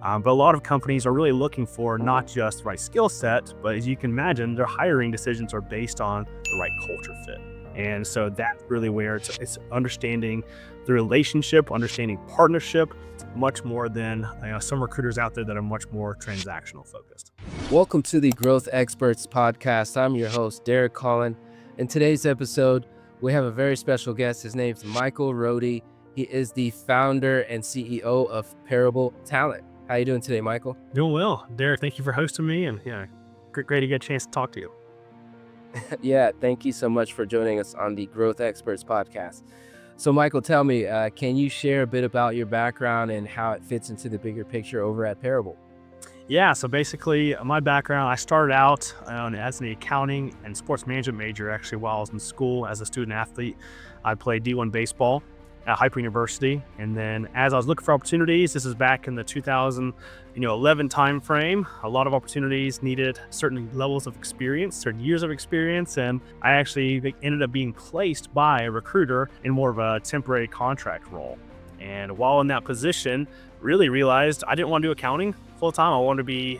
But a lot of companies are really looking for not just the right skill set, but as you can imagine, their hiring decisions are based on the right culture fit. And so that's really where it's understanding the relationship, understanding partnership, much more than some recruiters out there that are much more transactional focused. Welcome to the Growth Xperts Podcast. I'm your host, Derek Colin. In today's episode, we have a very special guest. His name's Mikel Rodie. He is the founder and CEO of Parable Talent. How you doing today, Mikel? Doing well, Derek. Thank you for hosting me, and great to get a chance to talk to you. Yeah, thank you so much for joining us on the Growth Xperts Podcast. So, Mikel, tell me, can you share a bit about your background and how it fits into the bigger picture over at Parable? Yeah, so basically, my background, I started out as an accounting and sports management major. Actually, while I was in school as a student athlete, I played D1 baseball at Hyper University, and then as I was looking for opportunities, this is back in the 2011 time frame. A lot of opportunities needed certain levels of experience, certain years of experience, and I actually ended up being placed by a recruiter in more of a temporary contract role. And while in that position, really realized I didn't want to do accounting full time. I wanted to be,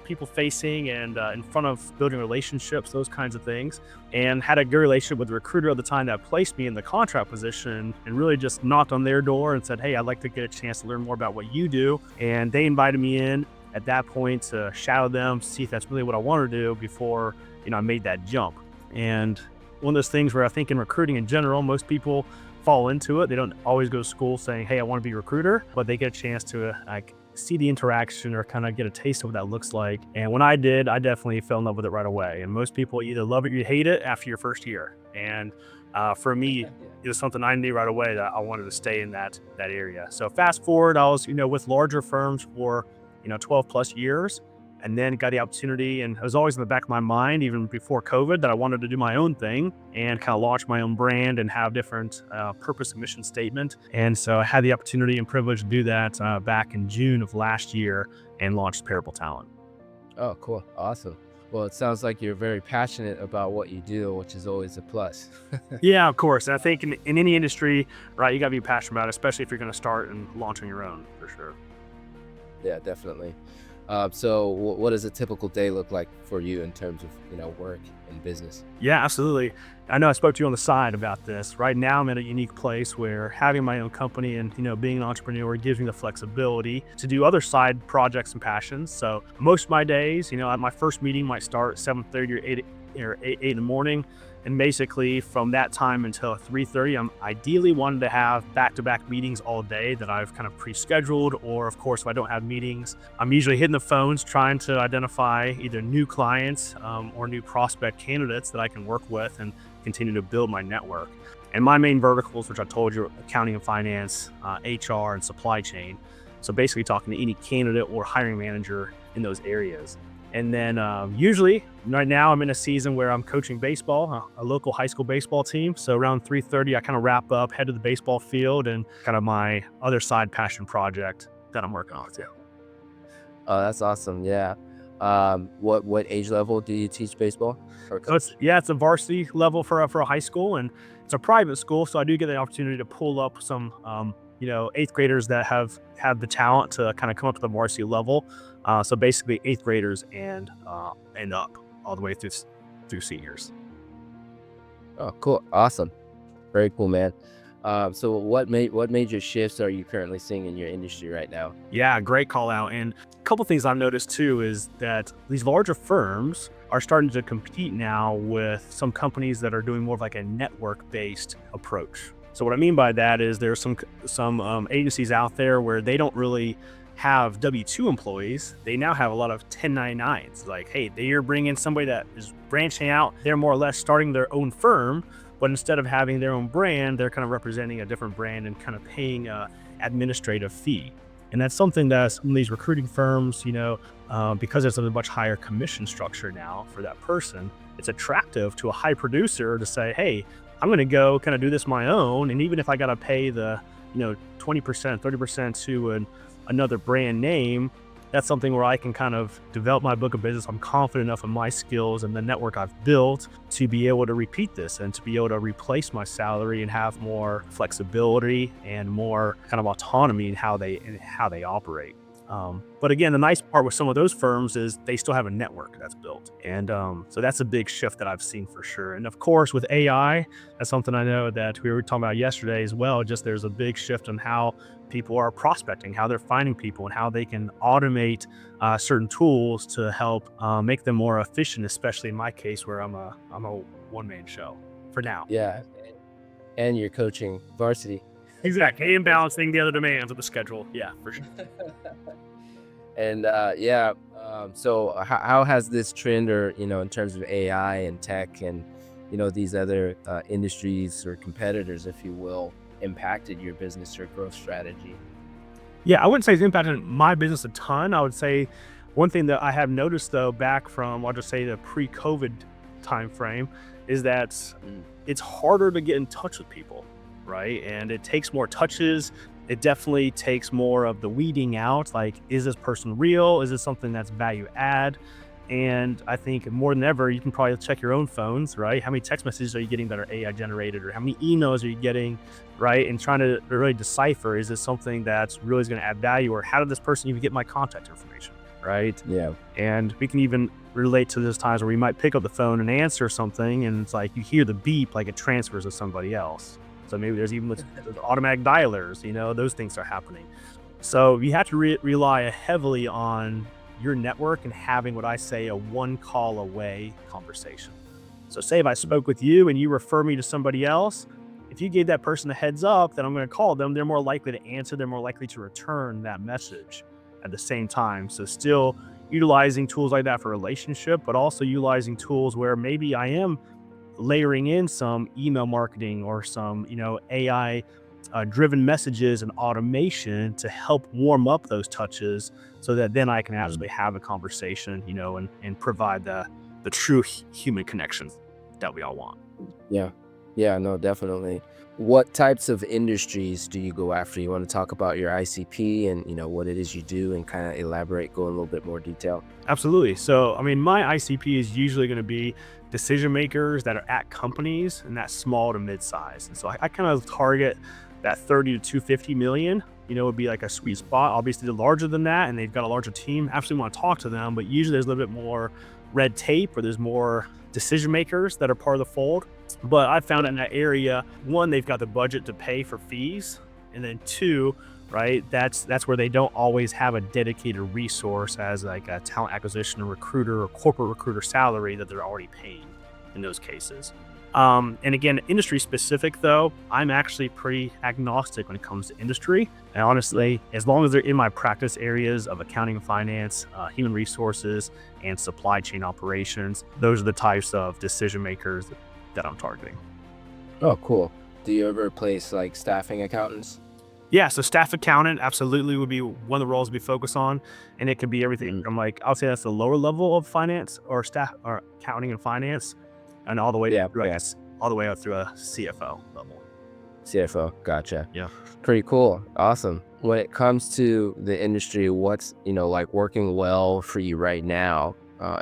people facing and in front of building relationships, those kinds of things. And had a good relationship with the recruiter at the time that placed me in the contract position, and really just knocked on their door and said, "Hey, I'd like to get a chance to learn more about what you do." And they invited me in at that point to shadow them, see if that's really what I wanted to do before, I made that jump. And one of those things where I think in recruiting in general, most people fall into it. They don't always go to school saying, "Hey, I want to be a recruiter," but they get a chance to see the interaction or kind of get a taste of what that looks like. And when I did, I definitely fell in love with it right away. And most people either love it or you hate it after your first year. And for me, it was something I knew right away that I wanted to stay in that area. So fast forward, I was, with larger firms for, 12 plus years, and then got the opportunity, and it was always in the back of my mind, even before COVID, that I wanted to do my own thing and kind of launch my own brand and have different purpose and mission statement. And so I had the opportunity and privilege to do that back in June of last year and launched Parable Talent. Oh, cool. Awesome. Well, it sounds like you're very passionate about what you do, which is always a plus. Yeah, of course. And I think in any industry, right, you got to be passionate about it, especially if you're going to start and launch on your own, for sure. Yeah, definitely. So what does a typical day look like for you in terms of, work and business? Yeah, absolutely. I know I spoke to you on the side about this. Right now, I'm in a unique place where having my own company and, being an entrepreneur gives me the flexibility to do other side projects and passions. So most of my days, my first meeting might start at 7:30 or 8 in the morning. And basically from that time until 3:30, I'm ideally wanting to have back-to-back meetings all day that I've kind of pre-scheduled, or of course, if I don't have meetings, I'm usually hitting the phones trying to identify either new clients or new prospect candidates that I can work with and continue to build my network. And my main verticals, which I told you, accounting and finance, HR, and supply chain. So basically talking to any candidate or hiring manager in those areas. And then usually, right now, I'm in a season where I'm coaching baseball, a local high school baseball team. So around 3:30, I kind of wrap up, head to the baseball field, and kind of my other side passion project that I'm working on too. Oh, that's awesome. Yeah. What age level do you teach baseball? So it's a varsity level for a high school, and it's a private school. So I do get the opportunity to pull up some, eighth graders that have the talent to kind of come up to the varsity level. So basically eighth graders and up all the way through seniors. Oh, cool. Awesome. Very cool, man. So what major shifts are you currently seeing in your industry right now? Yeah, great call out. And a couple things I've noticed too is that these larger firms are starting to compete now with some companies that are doing more of like a network-based approach. So what I mean by that is there's some agencies out there where they don't really have W-2 employees. They now have a lot of 1099s. Like, hey, they're bringing somebody that is branching out. They're more or less starting their own firm, but instead of having their own brand, they're kind of representing a different brand and kind of paying an administrative fee. And that's something that some of these recruiting firms, because there's a much higher commission structure now for that person, it's attractive to a high producer to say, hey, I'm going to go kind of do this my own. And even if I got to pay the, 20%, 30% to another brand name, that's something where I can kind of develop my book of business. I'm confident enough in my skills and the network I've built to be able to repeat this and to be able to replace my salary and have more flexibility and more kind of autonomy in how they operate. But again, the nice part with some of those firms is they still have a network that's built. And so that's a big shift that I've seen for sure. And of course, with AI, that's something I know that we were talking about yesterday as well. Just there's a big shift in how people are prospecting, how they're finding people, and how they can automate certain tools to help make them more efficient, especially in my case where I'm a one-man show for now. Yeah. And you're coaching varsity. Exactly. And balancing the other demands of the schedule. Yeah, for sure. And so how has this trend, or in terms of AI and tech and these other industries or competitors, if you will, impacted your business or growth strategy? Yeah, I wouldn't say it's impacted my business a ton. I would say one thing that I have noticed though, back from, I'll just say, the pre-COVID time frame, is that it's harder to get in touch with people, right? And it takes more touches. It definitely takes more of the weeding out. Like, is this person real? Is this something that's value add? And I think more than ever, you can probably check your own phones, right? How many text messages are you getting that are AI generated, or how many emails are you getting, right? And trying to really decipher, is this something that's really going to add value, or how did this person even get my contact information, right? Yeah. And we can even relate to those times where we might pick up the phone and answer something, and it's like you hear the beep, like it transfers to somebody else. So maybe there's even automatic dialers, those things are happening. So you have to rely heavily on your network and having what I say a one call away conversation. So say if I spoke with you and you refer me to somebody else, if you gave that person a heads up that I'm going to call them, they're more likely to answer, they're more likely to return that message at the same time. So still utilizing tools like that for relationship, but also utilizing tools where maybe I am layering in some email marketing or some, AI driven messages and automation to help warm up those touches, so that then I can actually have a conversation, and provide the true human connections that we all want. Yeah. Yeah, no, definitely. What types of industries do you go after? You want to talk about your ICP and, what it is you do, and kind of elaborate, go in a little bit more detail? Absolutely. So, I mean, my ICP is usually going to be decision makers that are at companies and that small to mid-size. And so I kind of target that 30 to 250 million, would be like a sweet spot. Obviously, the larger than that and they've got a larger team, absolutely want to talk to them, but usually there's a little bit more red tape, or there's more decision makers that are part of the fold. But I found in that area, one, they've got the budget to pay for fees, and then two, right, that's where they don't always have a dedicated resource as like a talent acquisition or recruiter or corporate recruiter salary that they're already paying in those cases. And again, industry specific though, I'm actually pretty agnostic when it comes to industry. And honestly, as long as they're in my practice areas of accounting and finance, human resources, and supply chain operations, those are the types of decision makers that I'm targeting. Oh, cool. Do you ever place like staffing accountants? Yeah, so staff accountant absolutely would be one of the roles we focus on, and it could be everything from, like, I'll say that's the lower level of finance or staff or accounting and finance, and all the way all the way up through a CFO level. CFO, gotcha. Yeah. Pretty cool. Awesome. When it comes to the industry, what's like working well for you right now,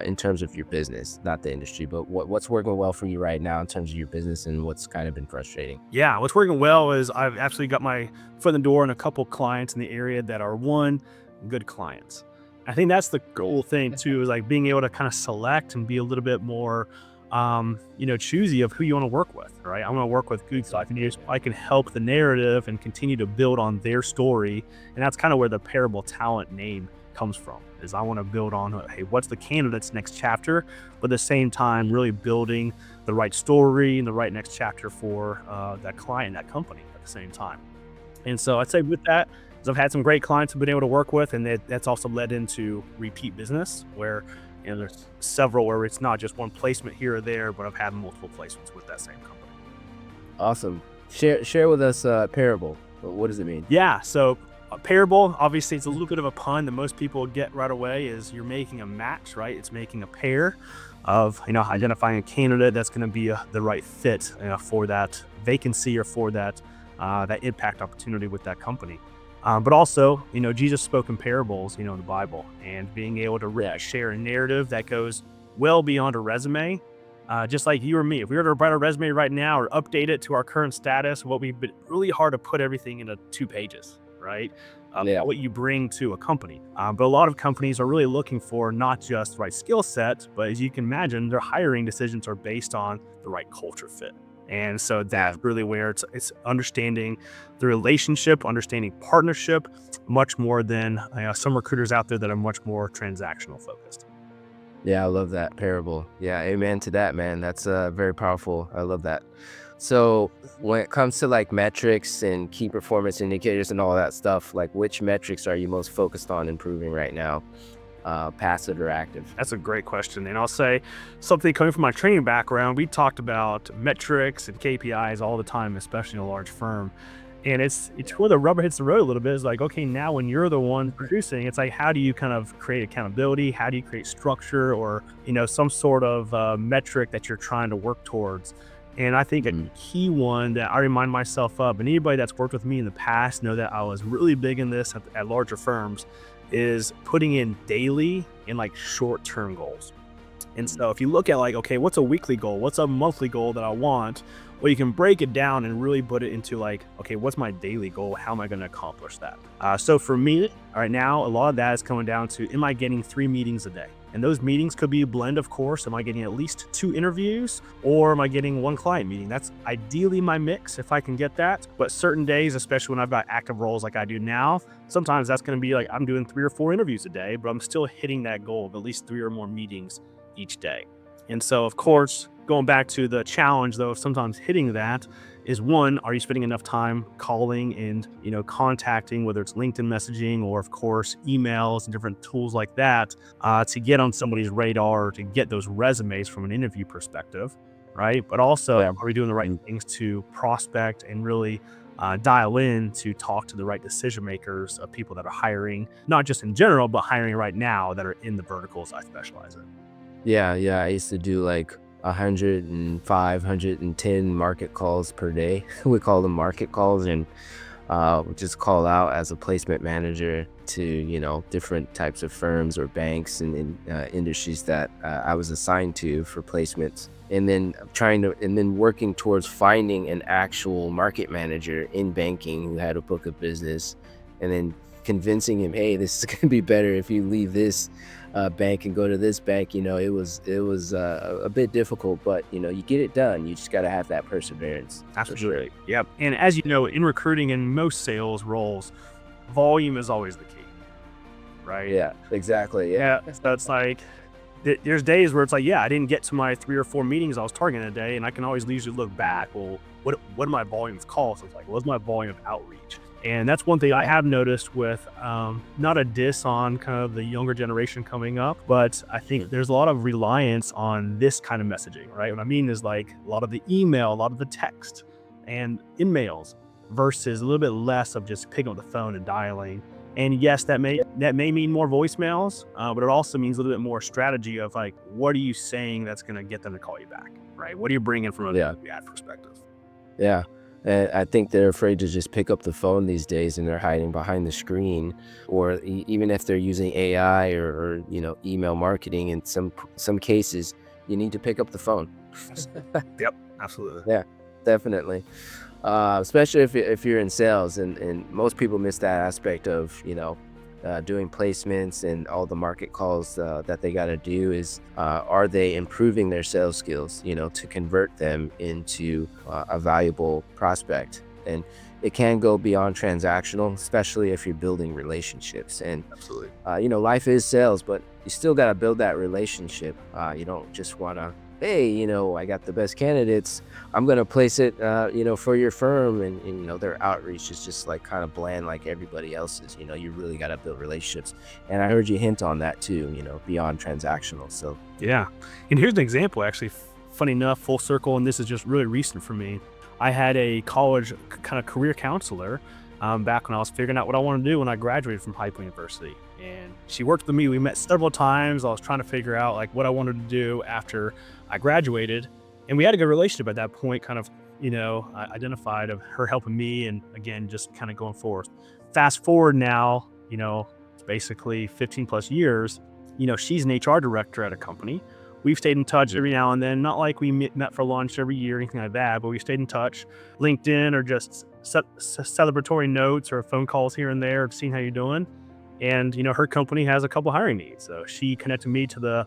in terms of your business? Not the industry, but what's working well for you right now in terms of your business, and what's kind of been frustrating? Yeah, what's working well is I've actually got my foot in the door and a couple clients in the area that are good clients. I think that's the cool thing too, is like being able to kind of select and be a little bit more choosy of who you want to work with, right? I want to work with good, so I can help the narrative and continue to build on their story. And that's kind of where the Parable Talent name comes from, is I want to build on, hey, what's the candidate's next chapter, but at the same time, really building the right story and the right next chapter for that client, that company at the same time. And so I'd say with that, is I've had some great clients I've been able to work with, and that's also led into repeat business where, there's several where it's not just one placement here or there, but I've had multiple placements with that same company. Awesome. Share with us Parable. What does it mean? Yeah, so a parable, obviously it's a little bit of a pun that most people get right away, is you're making a match, right? It's making a pair of, identifying a candidate that's going to be the right fit for that vacancy or for that impact opportunity with that company. But also, Jesus spoke in parables, in the Bible, and being able to share a narrative that goes well beyond a resume. Just like you or me, if we were to write a resume right now or update it to our current status, what we've been really hard to put everything into 2 pages, right? what you bring to a company. But a lot of companies are really looking for not just the right skill set, but as you can imagine, their hiring decisions are based on the right culture fit. And so that's really where it's understanding the relationship, understanding partnership, much more than some recruiters out there that are much more transactional focused. Yeah, I love that parable. Yeah, amen to that, man. That's very powerful. I love that. So when it comes to like metrics and key performance indicators and all that stuff, like which metrics are you most focused on improving right now, passive or active? That's a great question. And I'll say something coming from my training background, we talked about metrics and KPIs all the time, especially in a large firm. And it's where the rubber hits the road a little bit. It's like, okay, now when you're the one producing, it's like, how do you kind of create accountability? How do you create structure or, some sort of metric that you're trying to work towards? And I think a key one that I remind myself of, and anybody that's worked with me in the past know that I was really big in this at larger firms, is putting in daily and like short-term goals. And so if you look at like, okay, what's a weekly goal? What's a monthly goal that I want? Well, you can break it down and really put it into like, okay, what's my daily goal? How am I going to accomplish that? So for me right now, a lot of that is coming down to, am I getting 3 meetings a day? And those meetings could be a blend, of course. Am I getting at least 2 interviews or am I getting 1 client meeting? That's ideally my mix if I can get that. But certain days, especially when I've got active roles like I do now, sometimes that's going to be like I'm doing 3 or 4 interviews a day, but I'm still hitting that goal of at least 3 or more meetings each day. And so, of course, going back to the challenge, though, of sometimes hitting that is one, are you spending enough time calling and, contacting, whether it's LinkedIn messaging or, of course, emails and different tools like that to get on somebody's radar, to get those resumes from an interview perspective, right? But also, are we doing the right things to prospect and really dial in to talk to the right decision makers of people that are hiring, not just in general, but hiring right now that are in the verticals I specialize in. Yeah, I used to do like 105, 110 market calls per day. We call them market calls, and just call out as a placement manager to, different types of firms or banks and industries that I was assigned to for placements. And then working towards finding an actual market manager in banking who had a book of business, and then convincing him, hey, this is going to be better if you leave this bank and go to this bank. It was a bit difficult, but you get it done. You just got to have that perseverance. Absolutely. Sure. Yep. And as you know, in recruiting and most sales roles, volume is always the key, right? Yeah, exactly. Yeah. So it's like, there's days where it's like, I didn't get to my 3 or 4 meetings I was targeting a day, and I can always usually look back. Well, what are my volumes calls? So it's like, what's my volume of outreach? And that's one thing I have noticed with, not a diss on kind of the younger generation coming up, but I think there's a lot of reliance on this kind of messaging, right? What I mean is like a lot of the email, a lot of the text and in-mails versus a little bit less of just picking up the phone and dialing. And yes, that may mean more voicemails, but it also means a little bit more strategy of like, what are you saying that's going to get them to call you back, right? What are you bringing from ad perspective? Yeah. And I think they're afraid to just pick up the phone these days, and they're hiding behind the screen, or even if they're using AI or email marketing. In some cases, you need to pick up the phone. Yep, absolutely. Yeah, definitely. Especially if you're in sales, and most people miss that aspect of doing placements and all the market calls that they got to do is are they improving their sales skills to convert them into a valuable prospect. And it can go beyond transactional, especially if you're building relationships. And absolutely, life is sales, but you still got to build that relationship. You don't just want to, hey, I got the best candidates, I'm going to place it, for your firm. And their outreach is just like kind of bland like everybody else's. You really got to build relationships. And I heard you hint on that too, beyond transactional. So, yeah. And here's an example, actually, funny enough, full circle. And this is just really recent for me. I had a college kind of career counselor back when I was figuring out what I wanted to do when I graduated from High Point University. And she worked with me. We met several times. I was trying to figure out like what I wanted to do after I graduated. And we had a good relationship at that point, kind of, I identified of her helping me and again, just kind of going forward. Fast forward now, it's basically 15 plus years, she's an HR director at a company. We've stayed in touch every now and then, not like we met for lunch every year or anything like that, but we stayed in touch, LinkedIn or just celebratory notes or phone calls here and there, seeing how you're doing. And, her company has a couple hiring needs. So she connected me to the,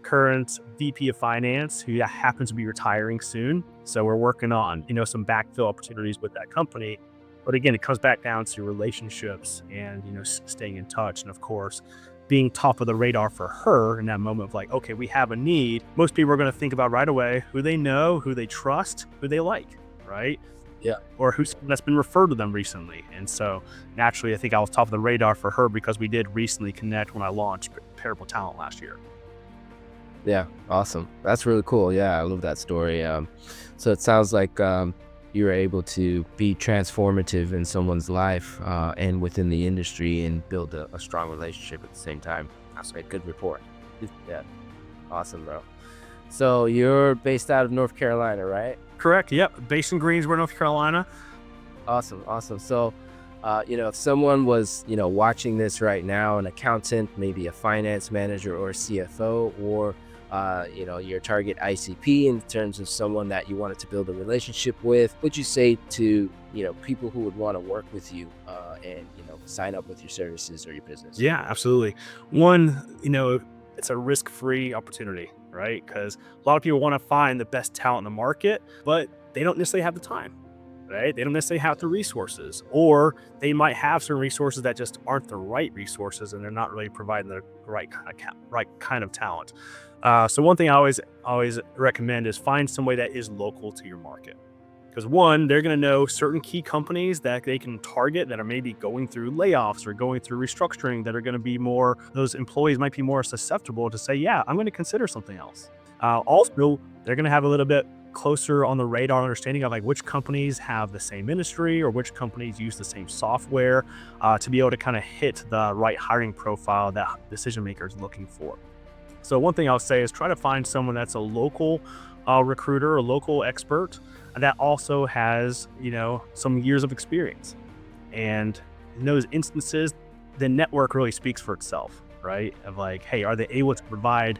current VP of finance who happens to be retiring soon. So we're working on, some backfill opportunities with that company. But again, it comes back down to relationships and, staying in touch. And of course, being top of the radar for her in that moment of like, okay, we have a need. Most people are going to think about right away who they know, who they trust, who they like, right? Yeah. Or who's that's been referred to them recently. And so naturally, I think I was top of the radar for her because we did recently connect when I launched Parable Talent last year. Yeah, awesome. That's really cool. Yeah, I love that story. So it sounds like you were able to be transformative in someone's life and within the industry and build a strong relationship at the same time. That's a good report. Yeah, awesome, bro. So you're based out of North Carolina, right? Correct. Yep. Based in Greensboro, North Carolina. Awesome. So, if someone was, watching this right now, an accountant, maybe a finance manager or a CFO, or, your target ICP in terms of someone that you wanted to build a relationship with, what'd you say to, people who would want to work with you and, sign up with your services or your business? Yeah, absolutely. One, it's a risk-free opportunity, right? Because a lot of people want to find the best talent in the market, but they don't necessarily have the time, right? They don't necessarily have the resources, or they might have certain resources that just aren't the right resources, and they're not really providing the right kind of talent. So one thing I always recommend is find somebody that is local to your market. Because one, they're going to know certain key companies that they can target that are maybe going through layoffs or going through restructuring that are going to be more, those employees might be more susceptible to say, yeah, I'm going to consider something else. Also, they're going to have a little bit closer on the radar understanding of like which companies have the same industry or which companies use the same software to be able to kind of hit the right hiring profile that decision maker is looking for. So one thing I'll say is try to find someone that's a local recruiter, a local expert that also has, some years of experience. And in those instances, the network really speaks for itself, right? Of like, hey, are they able to provide,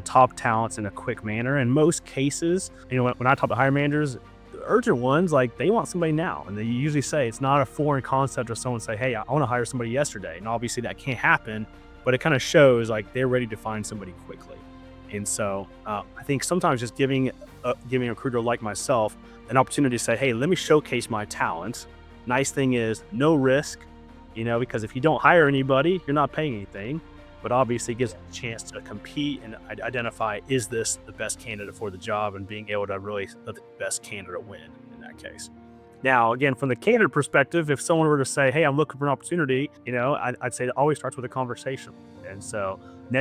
top talents in a quick manner? In most cases, when I talk to hiring managers, the urgent ones, like they want somebody now. And they usually say it's not a foreign concept of someone say, hey, I want to hire somebody yesterday. And obviously that can't happen, but it kind of shows like they're ready to find somebody quickly. And so I think sometimes just giving a recruiter like myself an opportunity to say, hey, let me showcase my talent. Nice thing is no risk, because if you don't hire anybody, you're not paying anything, but obviously it gives a chance to compete and identify, is this the best candidate for the job, and being able to really let the best candidate win in that case. Now, again, from the candidate perspective, if someone were to say, hey, I'm looking for an opportunity, I'd say it always starts with a conversation. And so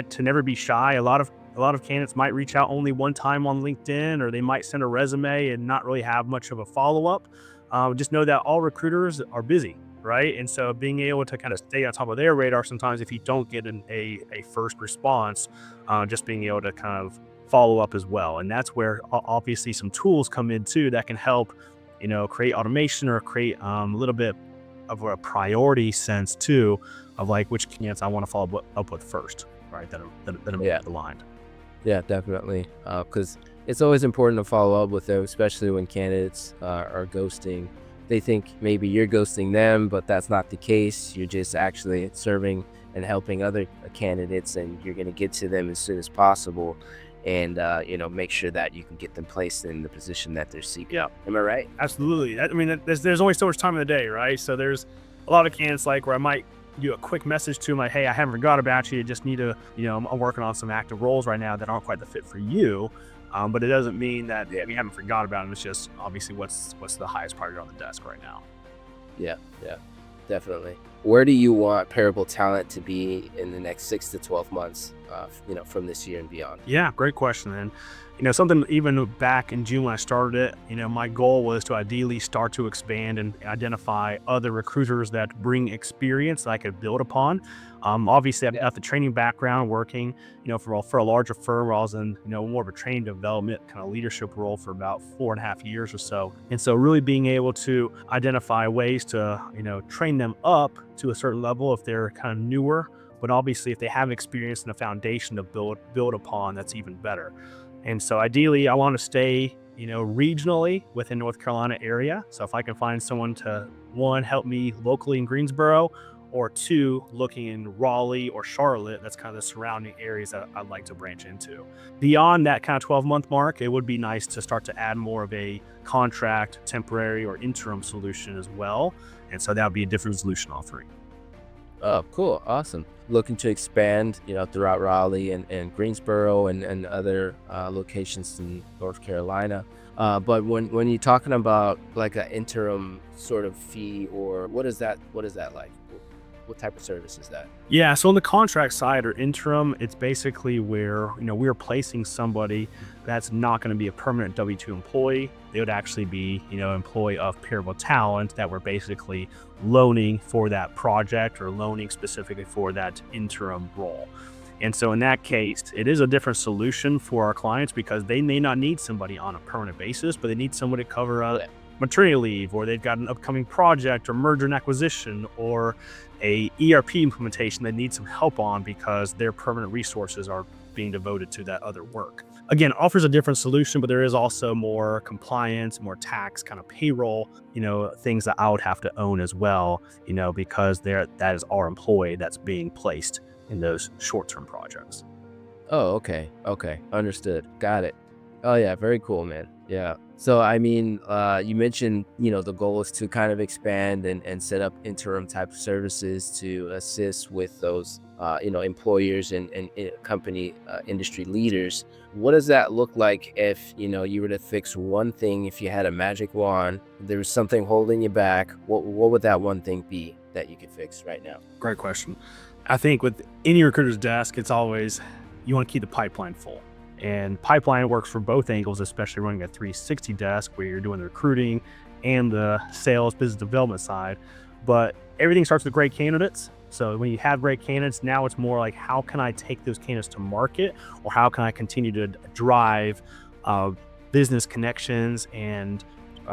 to never be shy. A lot of candidates might reach out only one time on LinkedIn, or they might send a resume and not really have much of a follow-up. Just know that all recruiters are busy, right? And so being able to kind of stay on top of their radar sometimes if you don't get a first response, just being able to kind of follow up as well. And that's where obviously some tools come in too that can help, create automation or create a little bit of a priority sense too, of like which candidates I want to follow up with first, right? That are aligned. Yeah, definitely. Because it's always important to follow up with them, especially when candidates are ghosting. They think maybe you're ghosting them, but that's not the case. You're just actually serving and helping other candidates, and you're going to get to them as soon as possible and, make sure that you can get them placed in the position that they're seeking. Yeah. Am I right? Absolutely. There's only so much time in the day, right? So there's a lot of candidates like where I might do a quick message to them like, hey, I haven't forgot about you. Just need to, I'm working on some active roles right now that aren't quite the fit for you. But it doesn't mean that we haven't forgot about them. It's just obviously what's the highest priority on the desk right now. Yeah, definitely. Where do you want Parable Talent to be in the next 6 to 12 months, from this year and beyond? Yeah, great question. And, something even back in June when I started it, my goal was to ideally start to expand and identify other recruiters that bring experience that I could build upon. Obviously, I've got the training background working, for a larger firm where I was in, more of a training development kind of leadership role for about 4.5 years or so. And so really being able to identify ways to, train them up to a certain level if they're kind of newer, but obviously if they have experience and a foundation to build upon, that's even better. And so ideally I want to stay regionally within North Carolina area. So if I can find someone to, one, help me locally in Greensboro, or two, looking in Raleigh or Charlotte, that's kind of the surrounding areas that I'd like to branch into. Beyond that kind of 12-month mark, it would be nice to start to add more of a contract, temporary, or interim solution as well. And so that would be a different solution offering. Oh, cool. Awesome. Looking to expand, throughout Raleigh and Greensboro and other locations in North Carolina. But when you're talking about like an interim sort of fee, or what is that like? What type of service is that? Yeah, so on the contract side or interim, it's basically where, we're placing somebody that's not going to be a permanent W-2 employee. They would actually be, employee of Parable Talent that we're basically loaning for that project or loaning specifically for that interim role. And so in that case, it is a different solution for our clients because they may not need somebody on a permanent basis, but they need somebody to cover a maternity leave, or they've got an upcoming project or merger and acquisition or a ERP implementation they need some help on because their permanent resources are being devoted to that other work. Again, offers a different solution, but there is also more compliance, more tax, kind of payroll, things that I would have to own as well, because that is our employee that's being placed in those short-term projects. Oh, okay. Understood. Got it. Oh yeah, very cool, man. Yeah. So, I mean, you mentioned, the goal is to kind of expand and set up interim type of services to assist with those, employers and company industry leaders. What does that look like if, you were to fix one thing, if you had a magic wand, there was something holding you back, what would that one thing be that you could fix right now? Great question. I think with any recruiter's desk, it's always, you want to keep the pipeline full. And pipeline works for both angles, especially running a 360 desk where you're doing the recruiting and the sales, business development side. But everything starts with great candidates. So when you have great candidates, now it's more like, how can I take those candidates to market, or how can I continue to drive business connections and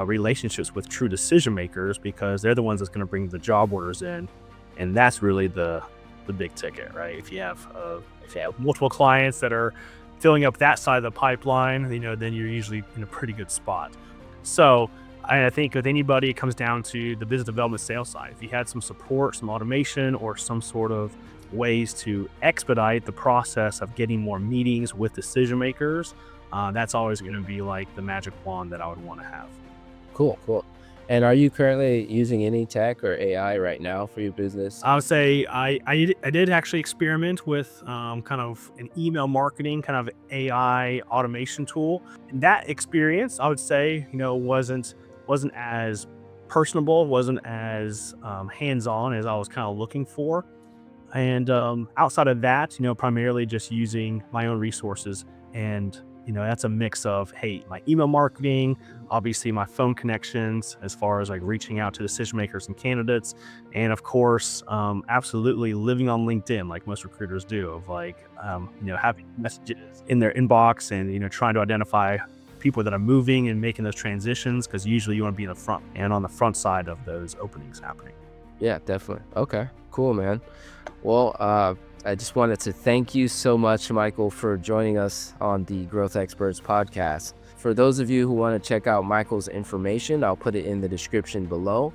relationships with true decision makers, because they're the ones that's going to bring the job orders in. And that's really the big ticket, right? If you have multiple clients that are filling up that side of the pipeline, then you're usually in a pretty good spot. So I think with anybody, it comes down to the business development sales side. If you had some support, some automation, or some sort of ways to expedite the process of getting more meetings with decision makers, that's always going to be like the magic wand that I would want to have. Cool. And are you currently using any tech or AI right now for your business? I would say I did actually experiment with kind of an email marketing kind of AI automation tool. And that experience, I would say, wasn't as personable, wasn't as hands-on as I was kind of looking for. And outside of that, primarily just using my own resources. And that's a mix of, my email marketing, obviously my phone connections as far as like reaching out to decision makers and candidates, and of course, absolutely living on LinkedIn like most recruiters do, of like, having messages in their inbox and, trying to identify people that are moving and making those transitions, because usually you want to be in the front and on the front side of those openings happening. Yeah, definitely. Okay, cool, man. Well, I just wanted to thank you so much, Michael, for joining us on the Growth Xperts Podcast. For those of you who want to check out Michael's information, I'll put it in the description below.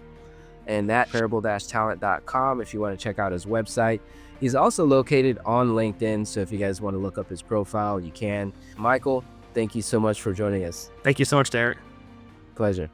And at parable-talent.com if you want to check out his website. He's also located on LinkedIn, so if you guys want to look up his profile, you can. Michael, thank you so much for joining us. Thank you so much, Derek. Pleasure.